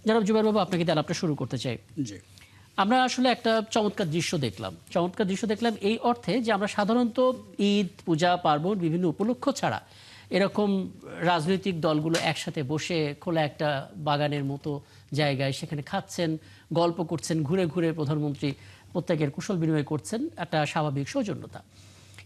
জনাব জুবাইর বাবু, আপনাকে দিয়ে আলাপটা শুরু করতে চাই। জি। আমরা আসলে একটা চমৎকার দৃশ্য দেখলাম এই অর্থে যে আমরা সাধারণত ঈদ, পূজা, পার্বণ বিভিন্ন উপলক্ষ ছাড়া এরকম রাজনৈতিক দলগুলো একসাথে বসে খোলা একটা বাগানের মতো জায়গায় সেখানে খাচ্ছেন, গল্প করছেন, ঘুরে ঘুরে প্রধানমন্ত্রী প্রত্যেকের কুশল বিনিময় করছেন, একটা স্বাভাবিক সৌজন্যতা।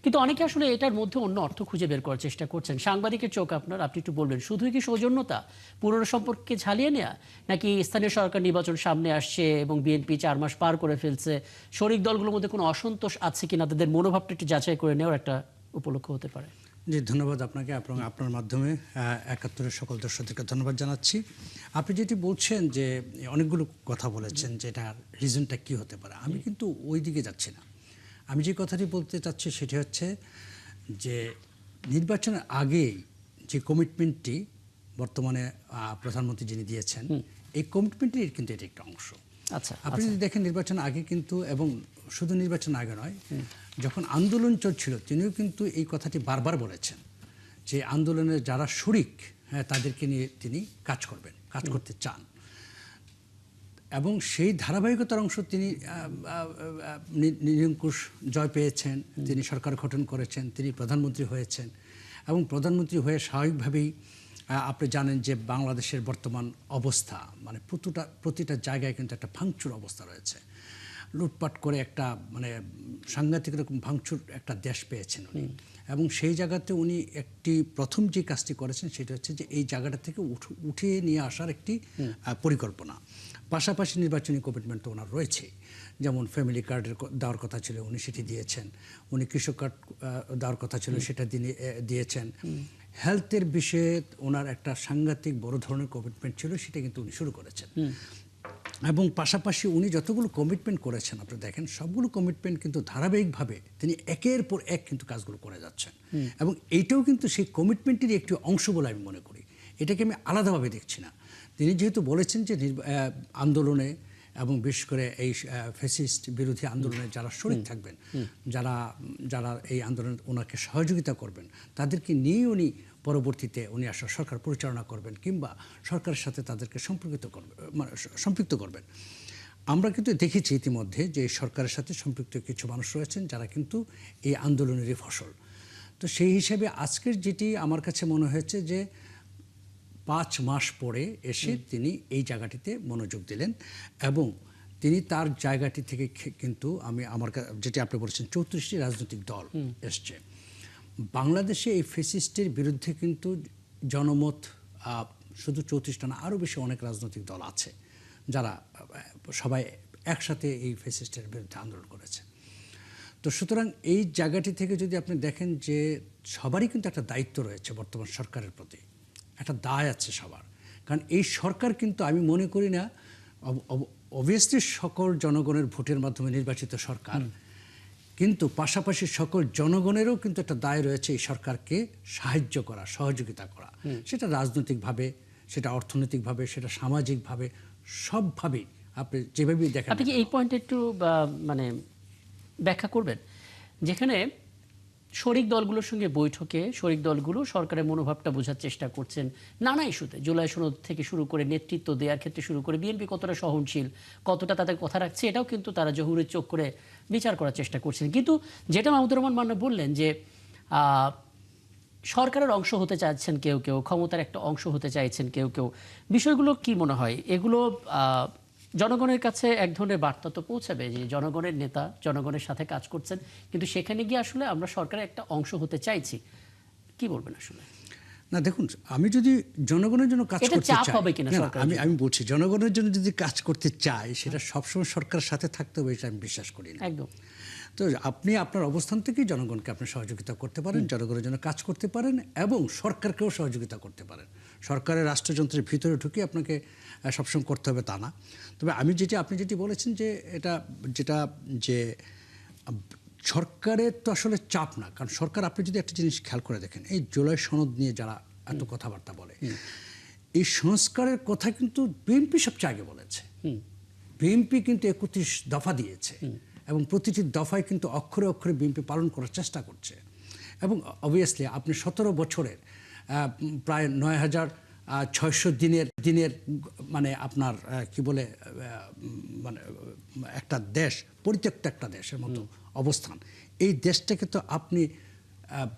কিন্তু অনেকে আসলে এটার মধ্যে অন্য অর্থ খুঁজে বের করার চেষ্টা করছেন। সাংবাদিকের চোখ আপনি একটু বলবেন, শুধুই কি সৌজন্যতা, পুরনো সম্পর্ককে ঝালিয়ে নেওয়া, নাকি স্থানীয় সরকার নির্বাচন সামনে আসছে এবং বিএনপি 4 মাস পার করে ফেলছে, শরিক দলগুলোর মধ্যে কোনো অসন্তোষ আছে কিনা তাদের মনোভাবটা একটু যাচাই করে নেওয়ার একটা উপলক্ষ হতে পারে? জি, ধন্যবাদ আপনাকে। আপনার মাধ্যমে ৭১-এর সকল দর্শকদেরকে ধন্যবাদ জানাচ্ছি। আপনি যেটি বলছেন যে অনেকগুলো কথা বলেছেন যে এটার রিজনটা কী হতে পারে, আমি কিন্তু ওই দিকে যাচ্ছি না। আমি যে কথাটি বলতে চাচ্ছি সেটি হচ্ছে যে নির্বাচনের আগেই যে কমিটমেন্টটি বর্তমানে প্রধানমন্ত্রী যিনি দিয়েছেন, এই কমিটমেন্টের কিন্তু এটি একটা অংশ। আচ্ছা, আপনি যদি দেখেন নির্বাচন আগে কিন্তু, এবং শুধু নির্বাচন আগে নয়, যখন আন্দোলন চলছিল তিনিও কিন্তু এই কথাটি বারবার বলেছেন যে আন্দোলনের যারা শরিক, হ্যাঁ, তাদেরকে নিয়ে তিনি কাজ করতে চান। এবং সেই ধারাবাহিকতার অংশ তিনি নিরঙ্কুশ জয় পেয়েছেন, তিনি সরকার গঠন করেছেন, তিনি প্রধানমন্ত্রী হয়েছেন। এবং প্রধানমন্ত্রী হয়ে স্বাভাবিকভাবেই আপনি জানেন যে বাংলাদেশের বর্তমান অবস্থা, মানে প্রতিটা জায়গায় কিন্তু একটা ভাঙচুর অবস্থা রয়েছে। লুটপাট করে একটা মানে সাংঘাতিক রকম ভাঙচুর একটা দেশ পেয়েছেন উনি। এবং সেই জায়গাতে উনি প্রথম যে কাজটি করেছেন সেটা হচ্ছে যে এই জায়গাটা থেকে উঠিয়ে নিয়ে আসার একটি পরিকল্পনা। পাশাপাশি নির্বাচনী কমিটমেন্ট তো ওনার রয়েছে, যেমন ফ্যামিলি কার্ডের দেওয়ার কথা ছিল, উনি সেটি দিয়েছেন। উনি কৃষক কার্ড দেওয়ার কথা ছিল, সেটা দিয়েছেন। হেলথের বিষয়ে ওনার একটা সাংঘাতিক বড় ধরনের কমিটমেন্ট ছিল, সেটা কিন্তু উনি শুরু করেছেন। এবং পাশাপাশি উনি যতগুলো কমিটমেন্ট করেছেন আপনি দেখেন, সবগুলো কমিটমেন্ট কিন্তু ধারাবাহিকভাবে তিনি একের পর এক কিন্তু কাজগুলো করে যাচ্ছেন। এবং এইটাও কিন্তু সেই কমিটমেন্টেরই একটি অংশ বলে আমি মনে করি, এটাকে আমি আলাদাভাবে দেখছি না। তিনি যেহেতু বলেছেন যে আন্দোলনে এবং বিশেষ করে এই ফ্যাসিস্ট বিরোধী আন্দোলনে যারা শরিক থাকবেন, যারা এই আন্দোলনে ওনাকে সহযোগিতা করবেন, তাদেরকে নিয়ে উনি পরবর্তীতে উনি আসলে সরকার পরিচালনা করবেন কিংবা সরকারের সাথে তাদেরকে সম্পৃক্ত করবেন। আমরা কিন্তু দেখেছি ইতিমধ্যে যে সরকারের সাথে সম্পৃক্ত কিছু মানুষ রয়েছেন যারা কিন্তু এই আন্দোলনেরই ফসল। তো সেই হিসাবে আজকের যেটি আমার কাছে মনে হয়েছে যে 5 মাস পরে এসে তিনি এই জায়গাটিতে মনোযোগ দিলেন এবং তিনি তার জায়গাটি থেকে কিন্তু যেটি আপনি বলেছেন 34টি রাজনৈতিক দল এসছে বাংলাদেশে। এই ফ্যাসিস্টের বিরুদ্ধে কিন্তু জনমত শুধু 34টা না, আরও বেশি অনেক রাজনৈতিক দল আছে যারা সবাই একসাথে এই ফ্যাসিস্টের বিরুদ্ধে আন্দোলন করেছে। তো সুতরাং এই জায়গাটি থেকে যদি আপনি দেখেন যে সবারই কিন্তু একটা দায়িত্ব রয়েছে বর্তমান সরকারের প্রতি, একটা দায় আছে সবার। কারণ এই সরকার কিন্তু আমি মনে করি না, অবভিয়াসলি সকল জনগণের ভোটের মাধ্যমে নির্বাচিত সরকার, কিন্তু পাশাপাশি সকল জনগণেরও কিন্তু একটা দায় রয়েছে এই সরকারকে সাহায্য করা, সহযোগিতা করা। সেটা রাজনৈতিকভাবে, সেটা অর্থনৈতিকভাবে, সেটা সামাজিকভাবে, সবভাবেই আপনি যেভাবেই দেখেন। আপনি কি এই পয়েন্টে একটু মানে ব্যাখ্যা করবেন, যেখানে শরিক দলগুলোর সঙ্গে বৈঠকে শরিক দলগুলো সরকারের মনোভাবটা বোঝার চেষ্টা করছেন নানা ইস্যুতে, জুলাই সনদ থেকে শুরু করে নেতৃত্ব দেওয়ার ক্ষেত্রে শুরু করে বিএনপি কতটা সহনশীল, কতটা তাদের কথা রাখছে, এটাও কিন্তু তারা জহুরের চোখ করে বিচার করার চেষ্টা করছেন। কিন্তু যেটা মাহমুদুর রহমান মান্না বললেন যে সরকারের অংশ হতে চাইছেন কেউ কেউ, ক্ষমতার একটা অংশ হতে চাইছেন কেউ কেউ, বিষয়গুলো কি মনে হয় এগুলো জনগণের কাছে এক ধরনের বার্তা তো পৌঁছাবে যে জনগণের নেতা জনগণের সাথে কাজ করছেন, কিন্তু সেখানে গিয়ে আসলে আমরা সরকারের একটা অংশ হতে চাইছি, কি বলবেন আসলে? না দেখুন, আমি যদি জনগণের জন্য কাজ করতে চাই, আমি বলছি জনগণের জন্য যদি কাজ করতে চাই, সেটা সবসময় সরকারের সাথে থাকতে হবে, এটা আমি বিশ্বাস করি না একদম। তো আপনি আপনার অবস্থান থেকেই জনগণকে আপনি সহযোগিতা করতে পারেন, জনগণের জন্য কাজ করতে পারেন এবং সরকারকেও সহযোগিতা করতে পারেন। সরকারের রাষ্ট্রযন্ত্রের ভিতরে ঢুকে আপনাকে সবসময় করতে হবে তা না। তবে আপনি যেটি বলেছেন যে যে সরকারের তো আসলে চাপ না, কারণ সরকার, আপনি যদি একটা জিনিস খেয়াল করে দেখেন, এই জুলাই সনদ নিয়ে যারা এত কথাবার্তা বলে, এই সংস্কারের কথা কিন্তু বিএনপি সবচেয়ে আগে বলেছে। বিএনপি কিন্তু 31 দফা দিয়েছে এবং প্রতিটি দফায় কিন্তু অক্ষরে অক্ষরে বিএনপি পালন করার চেষ্টা করছে। এবং অবভিয়াসলি আপনি 17 বছরের প্রায় 9,000 600 দিনের দিনের মানে আপনার কি বলে মানে একটা দেশ, পরিত্যক্ত একটা দেশের মতো অবস্থান। এই দেশটাকে তো আপনি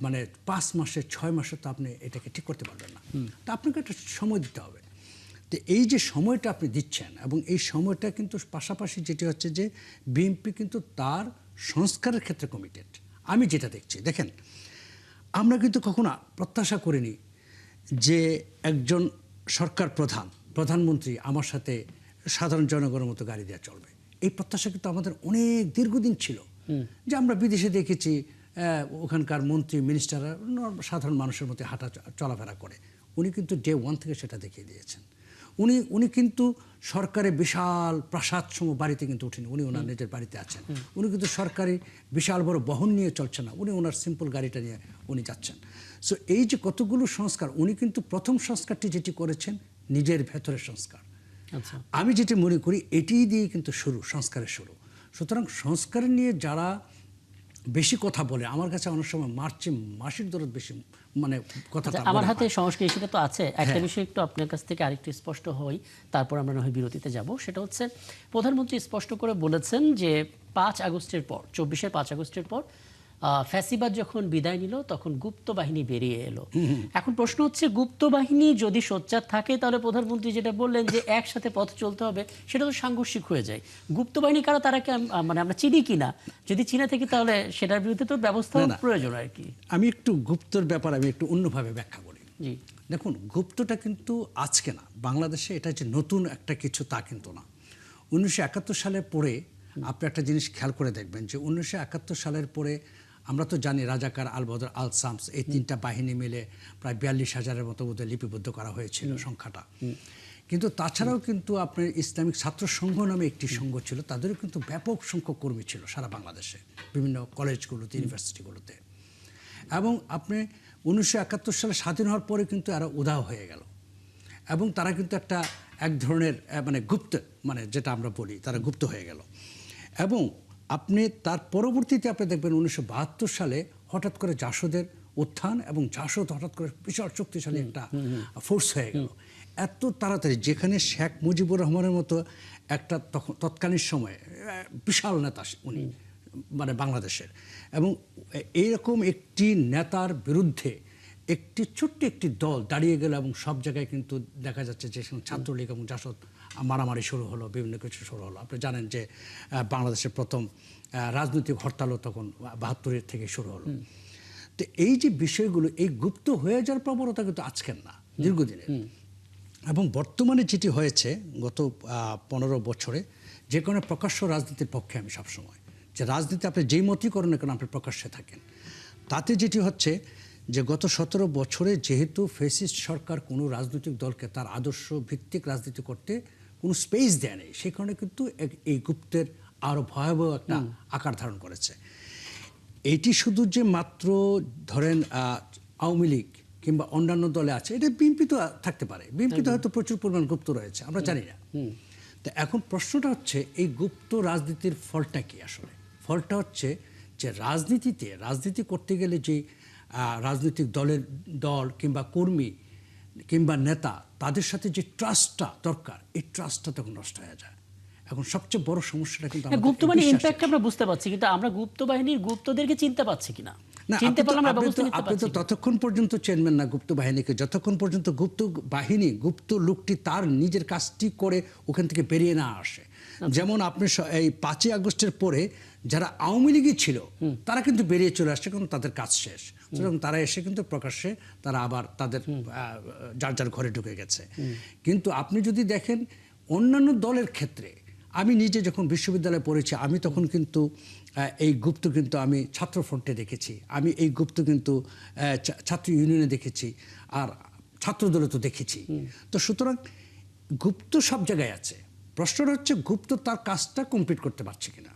মানে 5 মাসে 6 মাসে তো আপনি এটাকে ঠিক করতে পারবেন না। তো আপনাকে একটা সময় দিতে হবে। তো এই যে সময়টা আপনি দিচ্ছেন, এবং এই সময়টা কিন্তু পাশাপাশি যেটি হচ্ছে যে বিএনপি কিন্তু তার সংস্কারের ক্ষেত্রে কমিটেড। আমি যেটা দেখছি, দেখেন, আমরা কিন্তু কখনো প্রত্যাশা করিনি যে একজন সরকার প্রধানমন্ত্রী আমার সাথে সাধারণ জনগণের মতো গাড়ি দিয়ে চলবে। এই প্রত্যাশা কিন্তু আমাদের অনেক দীর্ঘদিন ছিল। যে আমরা বিদেশে দেখেছি ওখানকার মন্ত্রী মিনিস্টাররা সাধারণ মানুষের মতো হাঁটা চলাফেরা করে। উনি কিন্তু ডে 1 থেকে সেটা দেখিয়ে দিয়েছেন। উনি কিন্তু সরকারের বিশাল প্রাসাদ সম বাড়িতে কিন্তু উঠেনি, উনি ওনার নিজের বাড়িতে আছেন। উনি কিন্তু সরকারি বিশাল বড় বহন নিয়ে চলছেন না, উনি ওনার সিম্পল গাড়িটা নিয়ে উনি যাচ্ছেন। সো এই যে কতগুলো সংস্কার, উনি কিন্তু প্রথম সংস্কারটি যেটি করেছেন নিজের ভেতরের সংস্কার। আমি যেটি মনে করি এটি দিয়ে কিন্তু সংস্কারের শুরু। সুতরাং সংস্কার নিয়ে যারা বেশি কথা বলে, আমার কাছে অনেক সময় মাসির দরদ বেশি মানে কথাটা আমার হাতে সংস্কার ইস্যুটা তো আছে। একটা বিষয় একটু আপনার কাছ থেকে আরেকটু স্পষ্ট হই, তারপর আমরা নয় বিরতিতে যাব। সেটা হচ্ছে প্রধানমন্ত্রী স্পষ্ট করে বলেছেন যে 5 আগস্টের পর, 24-এর 5 আগস্টের পর ফ্যাসিবাদ যখন বিদায় নিল তখন গুপ্ত বাহিনী বেরিয়ে এলো। এখন প্রশ্ন হচ্ছে, গুপ্ত বাহিনী যদি সোচ্চার থাকে তাহলে প্রধানমন্ত্রী যেটা বললেন যে একসাথে পথ চলতে হবে, সেটা তো সাংঘর্ষিক হয়ে যায়। গুপ্ত বাহিনী কারো তারা কি মানে আমরা চিনি কিনা, যদি চিনে থাকি তাহলে সেটার বিরুদ্ধে তো ব্যবস্থা প্রয়োজন আর কি। আমি একটু গুপ্তর ব্যাপার আমি একটু অন্যভাবে ব্যাখ্যা করি। জি, দেখুন, গুপ্তটা কিন্তু আজকে না, বাংলাদেশে এটা যে নতুন একটা কিছু তা কিন্তু না। 1971 সালের পরে আপনি একটা জিনিস খেয়াল করে দেখবেন যে 1971 সালের পরে আমরা তো জানি রাজাকার, আল বদর, আল শামস, এই 3টা বাহিনী মিলে প্রায় 42,000-এর মতো বোধহয় লিপিবদ্ধ করা হয়েছিল সংখ্যাটা। কিন্তু তাছাড়াও কিন্তু আপনার ইসলামিক ছাত্র সংঘ নামে একটি সংঘ ছিল, তাদেরও কিন্তু ব্যাপক সংখ্যক কর্মী ছিল সারা বাংলাদেশে বিভিন্ন কলেজগুলোতে, ইউনিভার্সিটিগুলোতে। এবং আপনি 1971 সালে স্বাধীন হওয়ার পরে কিন্তু এরা উধাও হয়ে গেল, এবং তারা কিন্তু এক ধরনের মানে গুপ্ত, মানে যেটা আমরা বলি তারা গুপ্ত হয়ে গেল। এবং আপনি তার পরবর্তীতে আপনি দেখবেন 1972 সালে হঠাৎ করে জাসদের উত্থান, এবং জাসদ হঠাৎ করে বিশাল শক্তিশালী একটা ফোর্স হয়ে গেল এত তাড়াতাড়ি, যেখানে শেখ মুজিবুর রহমানের মতো একটা তৎকালীন সময়ে বিশাল নেতা উনি মানে বাংলাদেশের, এবং এইরকম একটি নেতার বিরুদ্ধে ছোট্ট একটি দল দাঁড়িয়ে গেল, এবং সব জায়গায় কিন্তু দেখা যাচ্ছে যে ছাত্রলীগ এবং জাসদ মারামারি শুরু হলো, বিভিন্ন কিছু শুরু হলো। আপনি জানেন যে বাংলাদেশের প্রথম রাজনৈতিক হরতালও তখন 72-এর থেকে শুরু হলো। তো এই যে বিষয়গুলো, এই গুপ্ত হয়ে যাওয়ার প্রবণতা কিন্তু আজকের না, দীর্ঘদিনের। এবং বর্তমানে যেটি হয়েছে গত 15 বছরে, যে কোনো প্রকাশ্য রাজনীতির পক্ষে আমি সবসময়, যে রাজনীতি আপনি যেই মতই করেন না কেন আপনি প্রকাশ্যে থাকেন, তাতে যেটি হচ্ছে যে গত 17 বছরে যেহেতু ফ্যাসিস্ট সরকার কোনো রাজনৈতিক দলকে তার আদর্শ ভিত্তিক রাজনীতি করতে কোনো স্পেস দেয় নেই, সেই কারণে কিন্তু এই গুপ্তের আরও ভয়াবহ একটা আকার ধারণ করেছে। এইটি শুধু যে মাত্র ধরেন আওয়ামী লীগ কিংবা অন্যান্য দলে আছে, এটা বিএনপি তো থাকতে পারে, বিএনপিতে হয়তো প্রচুর পরিমাণ গুপ্ত রয়েছে, আমরা জানি না। তো এখন প্রশ্নটা হচ্ছে এই গুপ্ত রাজনীতির ফলটা কি? আসলে ফলটা হচ্ছে যে রাজনীতি করতে গেলে যে রাজনৈতিক দল কিংবা কর্মী কিংবা নেতা, তাদের সাথে যে ট্রাস্টটা দরকার, এই ট্রাস্টটা তখন নষ্ট হয়ে যায়। এখন সবচেয়ে বড় সমস্যাটা কিন্তু গুপ্ত বাহিনীর ইমপ্যাক্ট আমরা বুঝতে পারছি, কিন্তু আমরা গুপ্ত বাহিনীর গুপ্তদেরকে চিনতে পারছি কিনা, চিনতে পারলাম না, ব্যবস্থা নিতে পারছি। আপনি তো ততক্ষণ পর্যন্ত চেনবেন না গুপ্ত বাহিনীকে যতক্ষণ পর্যন্ত গুপ্ত লোকটি তার নিজের কাজটি করে ওখান থেকে বেরিয়ে না আসে। যেমন আপনি এই 5 আগস্টের পরে যারা আওয়ামী লীগই ছিল তারা কিন্তু বেরিয়ে চলে আসছে, কারণ তাদের কাজ শেষ। সুতরাং তারা এসে কিন্তু প্রকাশ্যে তারা আবার তাদের যার যার ঘরে ঢুকে গেছে। কিন্তু আপনি যদি দেখেন অন্যান্য দলের ক্ষেত্রে, আমি নিজে যখন বিশ্ববিদ্যালয়ে পড়েছি, আমি তখন কিন্তু এই গুপ্ত কিন্তু আমি ছাত্র ফ্রন্টে দেখেছি, আমি এই গুপ্ত কিন্তু ছাত্র ইউনিয়নে দেখেছি, আর ছাত্র দলে তো দেখেছি। তো সুতরাং গুপ্ত সব জায়গায় আছে। প্রশ্নটা হচ্ছে গুপ্ত তার কাজটা কমপ্লিট করতে পারছে কিনা।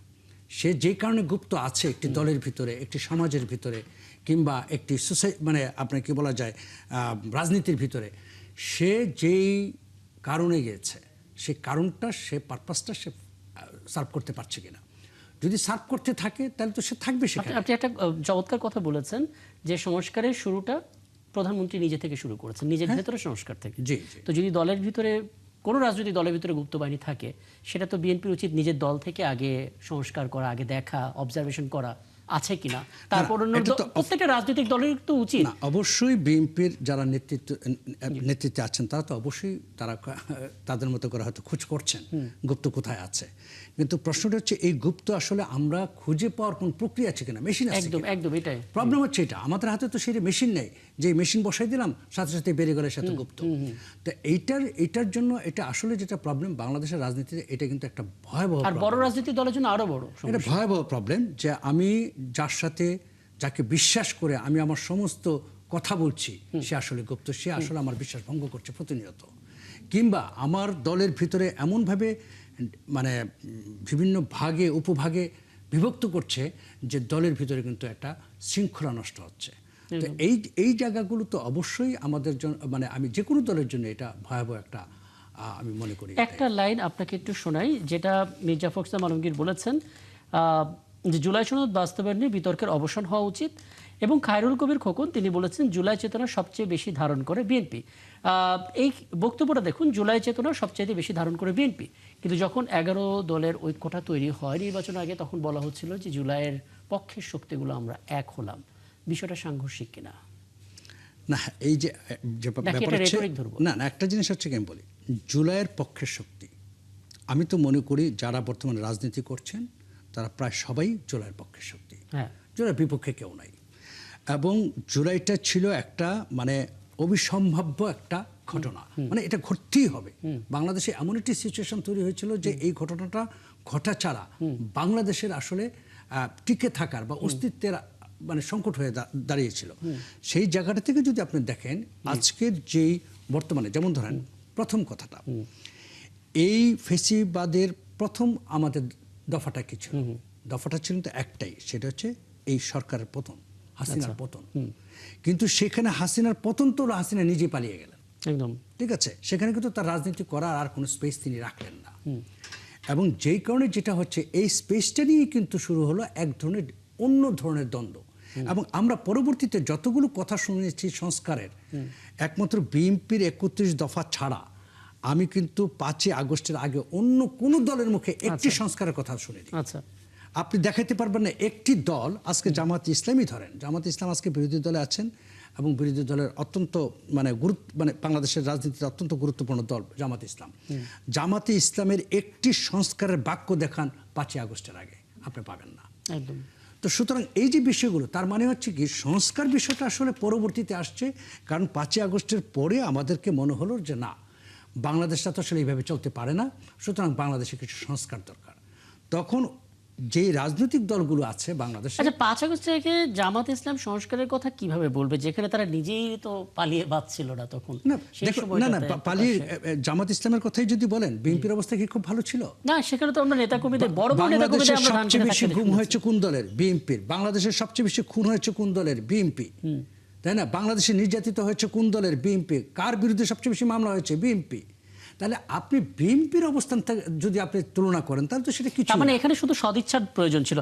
সে যে কারণে গুপ্ত আছে একটি দলের ভিতরে, একটি সমাজের ভিতরে, কিংবা একটি মানে আপনার কি বলা যায় রাজনীতির ভিতরে, সে যেই কারণে গেছে সেই কারণটা, সে পারপাসটা সে সার্ভ করতে পারছে কিনা। যদি সার্ভ করতে থাকে তাহলে তো সে থাকবে সেখানে। আপনি একটা চমৎকার কথা বলেছেন যে সংস্কারের শুরুটা প্রধানমন্ত্রী নিজে থেকে শুরু করেছেন, নিজের ভেতরে সংস্কার থেকে। জি জি। তো যদি দলের ভিতরে কোনো রাজনৈতিক দলের ভিতরে গুপ্ত বাহিনী থাকে, সেটা তো বিএনপির উচিত নিজের দল থেকে আগে সংস্কার করা, আগে দেখা, অবজারভেশন করা আছে কিনা। তারপর প্রত্যেকটা রাজনৈতিক দলের তো উচিত। না, অবশ্যই বিএনপির যারা নেতৃত্বে আছেন তারা তো অবশ্যই তাদের মতো করে হয়তো খোঁজ করছেন গুপ্ত কোথায় আছে, কিন্তু প্রশ্নটা হচ্ছে এই গুপ্ত আসলে আমরা খুঁজে পাওয়ার কোন প্রক্রিয়া আছে কিনা, মেশিন আছে একদম একদম, এটাই প্রবলেম হচ্ছে। এটা আমাদের হাতে তো সেই মেশিন নেই যে মেশিন বসাই দিলাম সাথে সাথে বেরিয়ে গেলে সাথে গুপ্ত। তো এইটার জন্য এটা আসলে যেটা প্রবলেম বাংলাদেশের রাজনীতিতে, এটা কিন্তু একটা ভয়াবহ, আর বড় রাজনৈতিক দলের জন্য আরো বড় এটা ভয়াবহ প্রবলেম যে আমি যার সাথে যাকে বিশ্বাস করে আমি আমার সমস্ত কথা বলছি সে আসলে গুপ্ত, সে আসলে আমার বিশ্বাস ভঙ্গ করছে প্রতিনিয়ত, কিংবা আমার দলের ভিতরে এমনভাবে মানে বিভিন্ন ভাগে উপভাগে বিভক্ত করছে যে দলের ভিতরে কিন্তু একটা শৃঙ্খলা নষ্ট হচ্ছে। তো এই জায়গাগুলো তো অবশ্যই আমাদের জন্য, মানে আমি যে কোনো দলের জন্য এটা ভয়াবহ একটা, আমি মনে করি। একটা লাইন আপনাকে একটু শোনাই, যেটা মির্জা ফখরুল ইসলাম আলমগীর বলেছেন যে জুলাই সনদ বাস্তবায়ন নিয়ে বিতর্কের অবসান হওয়া উচিত, এবং খায়রুল কবির খোকন তিনি বলেছেন জুলাই চেতনা সবচেয়ে বেশি ধারণ করে বিএনপি। এই বক্তব্যটা দেখুন, জুলাই চেতনা সবচেয়ে বেশি ধারণ করে বিএনপি, কিন্তু যখন 11 দলের ঐক্যটা তৈরি হয় নির্বাচন আগে, তখন বলা হচ্ছিল যে জুলাইয়ের পক্ষের শক্তিগুলো আমরা এক হলাম। বিষয়টা সাংঘর্ষিক কিনা? না, এই যে ব্যাপার হচ্ছে, না একটা জিনিস হচ্ছে কি আমি বলি, জুলাইয়ের পক্ষের শক্তি আমি তো মনে করি যারা বর্তমানে রাজনীতি করছেন তারা প্রায় সবাই জুলাইয়ের পক্ষের শক্তি, জুলাইয়ের বিপক্ষে কেউ নাই। এবং জুলাইটা ছিল একটা মানে অবিসম্ভাব্য একটা ঘটনা, মানে এটা ঘটতেই হবে। বাংলাদেশে এমন একটি সিচুয়েশন তৈরি হয়েছিল যে এই ঘটনাটা ঘটা ছাড়া বাংলাদেশের আসলে টিকে থাকার বা অস্তিত্বের মানে সংকট হয়ে দাঁড়িয়েছিল। সেই জায়গাটা থেকে যদি আপনি দেখেন আজকের যেই বর্তমানে, যেমন ধরেন প্রথম কথাটা, এই ফেসিবাদের প্রথম আমাদের দফাটা কি ছিল? দফাটা ছিল তো একটাই, সেটা হচ্ছে এই সরকারের পতন, হাসিনার পতন। কিন্তু সেখানে হাসিনার পতন তো হাসিনা নিজে পালিয়ে গেলেন একদম, ঠিক আছে, সেখানে কিন্তু তার রাজনীতি করার আর কোনো স্পেস তিনি রাখলেন না। এবং যেই কারণে যেটা হচ্ছে এই স্পেসটা নিয়ে কিন্তু শুরু হলো এক ধরনের অন্য ধরনের দ্বন্দ্ব। এবং আমরা পরবর্তীতে যতগুলো কথা শুনেছি সংস্কারের, একমাত্র বিএনপির 31 দফা ছাড়া আমি কিন্তু 5ই আগস্টের আগে অন্য কোন দলের মুখে একটি সংস্কারের কথা শুনিনি। আচ্ছা, আপনি দেখাইতে পারবেন না একটি দল, আজকে জামাত ইসলামই ধরেন, জামাত ইসলাম আজকে বিরোধী দলে আছেন এবং বিরোধী দলের অত্যন্ত মানে মানে বাংলাদেশের রাজনীতিতে অত্যন্ত গুরুত্বপূর্ণ দল জামাত ইসলাম। জামাতে ইসলামের একটি সংস্কারের বাক্য দেখান 5ই আগস্টের আগে আপনি পাবেন না একদম। তো সুতরাং এই যে বিষয়গুলো, তার মানে হচ্ছে কি সংস্কার বিষয়টা আসলে পরবর্তীতে আসছে, কারণ 5ই আগস্টের পরে আমাদেরকে মনে হলো যে না, বাংলাদেশটা তো আসলে এইভাবে চলতে পারে না, সুতরাং বাংলাদেশে কিছু সংস্কার দরকার। তখন যে রাজনৈতিক দলগুলো আছে বাংলাদেশে, আচ্ছা 5 আগস্ট থেকে জামাত ইসলাম সংস্কারের কথা কিভাবে বলবে, যেখানে তারা নিজেই তো পালিয়ে বাঁচছিল না তখন? না পালিয়ে জামাত ইসলামের কথাই যদি বলেন, বিএনপির অবস্থা কি খুব ভালো ছিল? না, সেখানে তো আমরা নেতা কর্মীদের বড় বড় নেতা কর্মীদের আমরা সবচেয়ে বেশি গুম হয়েছে কোন দলের? বিএনপির। বাংলাদেশের সবচেয়ে বেশি খুন হয়েছে কোন দলের? বিএনপি, তাই না? বাংলাদেশে নির্যাতিত হয়েছে কোন দলের? বিএনপি। কার বিরুদ্ধে সবচেয়ে বেশি মামলা হয়েছে? বিএনপি। তাহলে আপনি বিএনপির অবস্থান যদি আপনি তুলনা করেন তাহলে তো সেটা কিছু, মানে এখানে শুধু সদিচ্ছার প্রয়োজন ছিল।